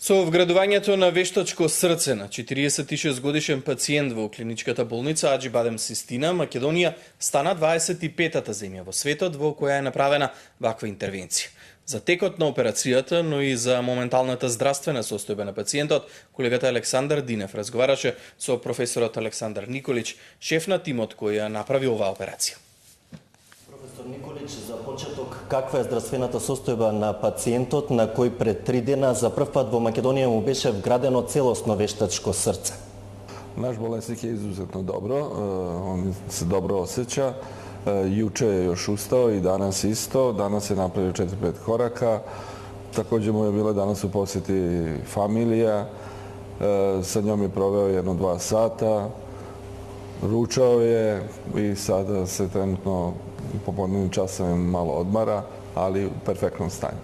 Со вградувањето на вештачко срце на 46 годишен пациент во клиничката болница Аџи Бадем Систина, Македонија стана 25-та земја во светот во која е направена ваква интервенција. За текот на операцијата, но и за моменталната здравствена состојба на пациентот, колегата Александар Динев разговараше со професорот Александар Николич, шеф на тимот кој ја направи оваа операција. Професор Николич, за почеток, каква е здравствената состојба на пациентот на кој пред 3 дена за прв пат во Македонија му беше вградено целосно вештачко срце? Наш болесник е изузетно добро, он се добро осеќа. Јуче е још устао и данас исто. Данас е направил 4-5 корака. Такоđe му je bila danas u posjeti familija. Sa njom je proveo 1-2 sata. Ručao je i sada se trenutno u popodnevnim časovima malo odmara, ali u perfektnom stanju.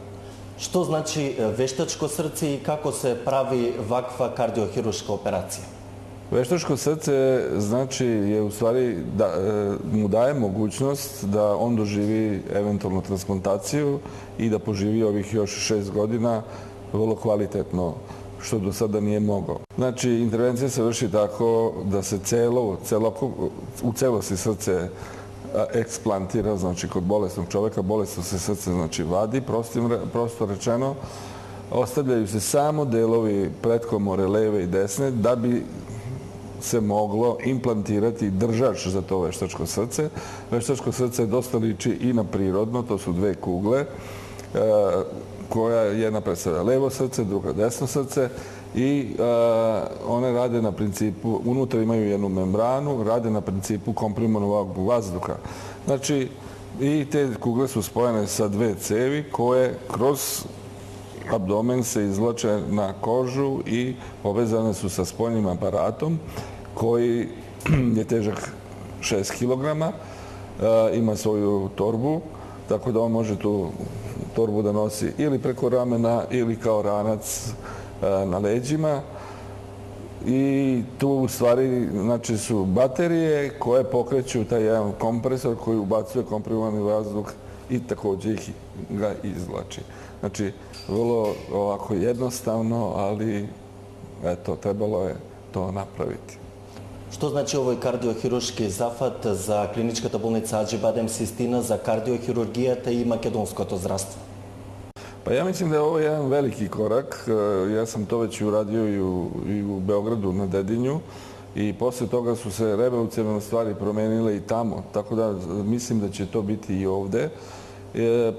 Што значи вештачко срце и како се прави ваква кардиохируршка операција? Veštačko srce znači je u stvari da mu daje mogućnost da on doživi eventualno transplantaciju i da poživi ovih još 6 godina vrlo kvalitetno, što do sada nije mogao. Znači, intervencija se vrši tako da se u celosti srce eksplantira, znači kod bolesnog čoveka, bolesno se srce znači vadi, prosto rečeno, ostavljaju se samo delovi pretkomore leve i desne da bi se moglo implantirati držač za to veštačko srce. Veštačko srce dosta liči i na prirodno, to su 2 kugle, koja jedna predstavlja levo srce, druga desno srce i one rade na principu, unutra imaju jednu membranu, rade na principu komprimovanog vazduha. Znači, i te kugle su spojene sa 2 cevi koje kroz abdomen se izvlače na kožu i povezane su sa spoljnim aparatom koji je težak 6 kg, ima svoju torbu, tako da on može tu torbu da nosi ili preko ramena ili kao ranac na leđima. I tu u stvari znači, su baterije koje pokreću taj jedan kompresor koji ubacuje komprimovani vazduh i takođe ga izvlači. Znači, vrlo ovako jednostavno, ali eto, trebalo je to napraviti. Што значи овој кардиохируршки зафат за клиничката болница Аџи Бадем Систина, за кардиохирургијата и македонското здравство? Pa ja mislim da je ovo jedan veliki korak. Ja sam to već uradio i u Beogradu na Dedinju i posle toga su se revolucionarne stvari promenile i tamo. Tako da mislim da će to biti i ovde.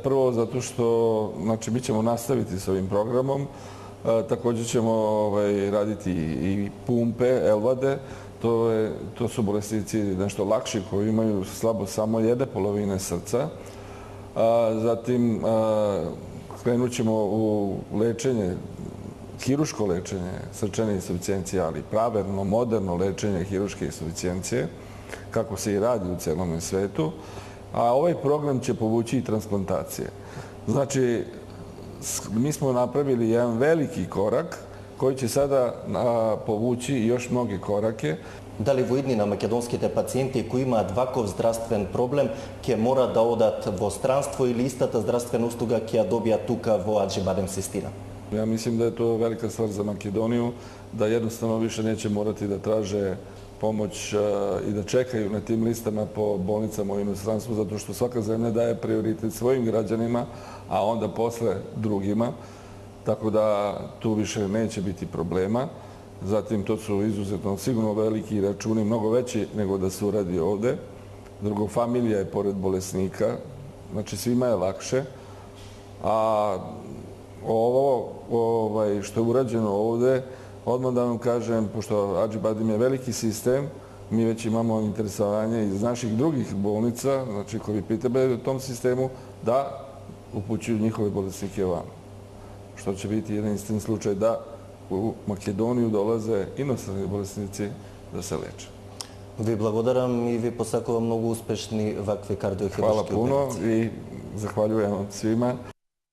Prvo zato što, znači, mi ćemo nastaviti s ovim programom. Takođe ćemo raditi i pumpe, elvade. To su bolesnici nešto lakši koji imaju slabo samo jedne polovine srca. Zatim krenut ćemo u lečenje, hiruško lečenje srčane insuficijencije, ali pravilno, moderno lečenje hiruške insuficijencije, kako se i radi u celom svetu. A ovaj program će povući i transplantacije. Znači, mi smo napravili jedan veliki korak koji će sada povući još mnoge korake. Дали во иднина македонските пациенти кои имаат ваков здравствен проблем ќе мора да одат во странство или истата здравствена услуга ќе ја добијат тука во Аџи Бадем Систина? Ja mislim da je to velika stvar za Makedoniju, da jednostavno više neće morati da traže pomoć i da čekaju na tim listama po bolnicama u inostranstvu, zato što svaka zemlja daje prioritet svojim građanima, a onda posle drugima. Tako da tu više neće biti problema. Zatim, to su izuzetno sigurno veliki računi, mnogo veći nego da se uradi ovde. Drugo, familija je pored bolesnika, znači svima je lakše. A ovo što je urađeno ovde, odmah da vam kažem, pošto Ađi Badem je veliki sistem, mi već imamo interesovanje iz naših drugih bolnica, znači koji pitaju u tom sistemu, da upućuju njihove bolesnike van. Što će biti jedan istin slučaj da u Македонiju dolaze inostrani bolesnici da se leče. Ви благодарам и ви посакувам многу успешни вакви кардиохируршки операции. Hvala puno i zahvaljujem svima.